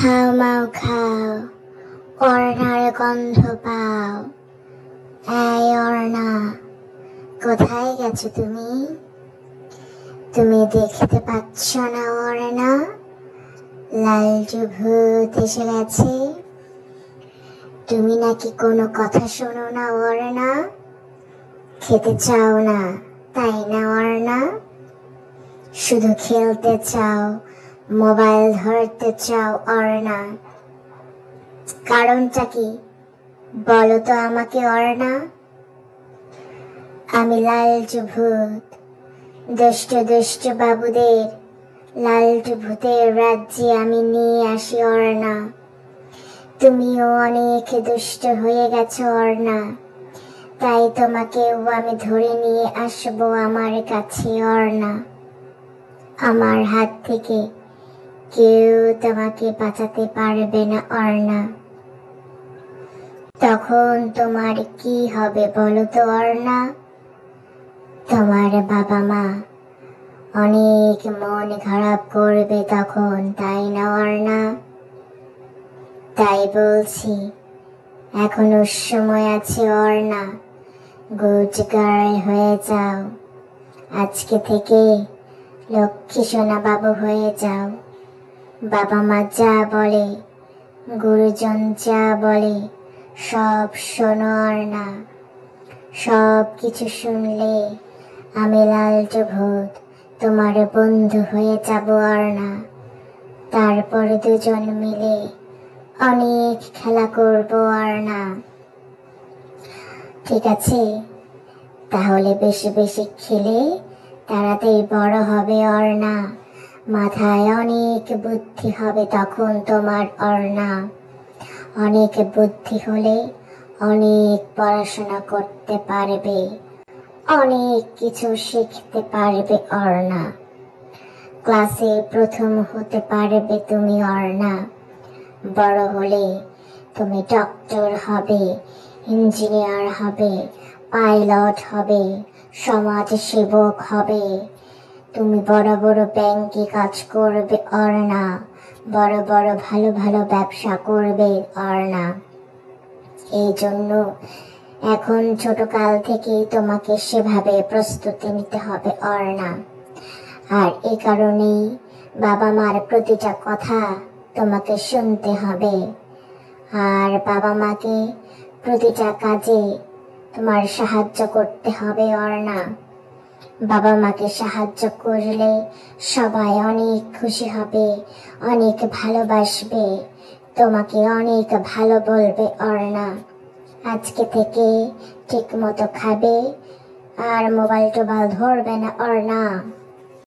হাউমাউ খাও, অর্ণার গন্ধ পাও। এই অর্ণা, কোথায় গেছো তুমি? তুমি দেখতে পাচ্ছ না অর্ণা, লালটু ভূত এসে গেছে। তুমি নাকি কোনো কথা শোনো না অর্ণা, খেতে চাও না তাই না অর্ণা? শুধু খেলতে চাও, মোবাইল ধরতে চাও অর্ণা। কারণটা কি বলো তো আমাকে অর্ণা? আমি লালটু ভূত, দুষ্ট দুষ্ট বাবুদের লালটু ভূতের রাজ্যে আমি নিয়ে আসি অর্ণা। তুমিও অনেক দুষ্ট হয়ে গেছো অর্ণা, তাই তোমাকেও আমি ধরে নিয়ে আসবো আমার কাছে অর্ণা। আমার হাত থেকে কেউ তোমাকে বাঁচাতে পারবে না অর্ণা। তখন তোমার কি হবে বলো তো অর্ণা? তোমার বাবা মা অনেক মন খারাপ করবে তখন, তাই না অর্ণা? তাই বলছি, এখনো সময় আছে অর্ণা, গুড গার্ল হয়ে যাও। আজকে থেকে লক্ষ্মী সোনা বাবু হয়ে যাও। বাবা মা যা বলে, গুরুজন যা বলে সব শোনো অর্ণা। সব কিছু শুনলে আমি লালটু ভূত তোমার বন্ধু হয়ে যাব অর্ণা। তারপর দুজন মিলে অনেক খেলা করব অর্ণা। ঠিক আছে, তাহলে বেশি বেশি খেলে তাড়াতাড়ি বড় হবে অর্ণা। মাথায় অনেক বুদ্ধি হবে তখন তোমার অর্ণা। অনেক বুদ্ধি হলে অনেক পড়াশোনা করতে পারবে, অনেক কিছু শিখতে পারবে অর্ণা। ক্লাসে প্রথম হতে পারবে তুমি অর্ণা। বড় হলে তুমি ডক্টর হবে, ইঞ্জিনিয়ার হবে, পাইলট হবে, সমাজ সেবক হবে। তুমি বড় বড় ব্যাংকে কাজ করবে অর্ণা, বড় বড় ভালো ভালো ব্যবসা করবে অর্ণা। এই জন্য এখন ছোট কাল থেকেই তোমাকে সেভাবে প্রস্তুতি নিতে হবে অর্ণা। আর এই কারণেই বাবা মার প্রতিটা কথা তোমাকে শুনতে হবে। আর বাবা মাকে প্রতিটা কাজে তোমার সাহায্য করতে হবে অর্ণা। বাবা মাকে সাহায্য করলে সবাই অনেক খুশি হবে, অনেক ভালোবাসবে, তোমাকে অনেক ভালো বলবে অর্ণা। আজকে থেকে ঠিক মতো খাবে আর মোবাইল টোবাইল ধরবে না অর্ণা।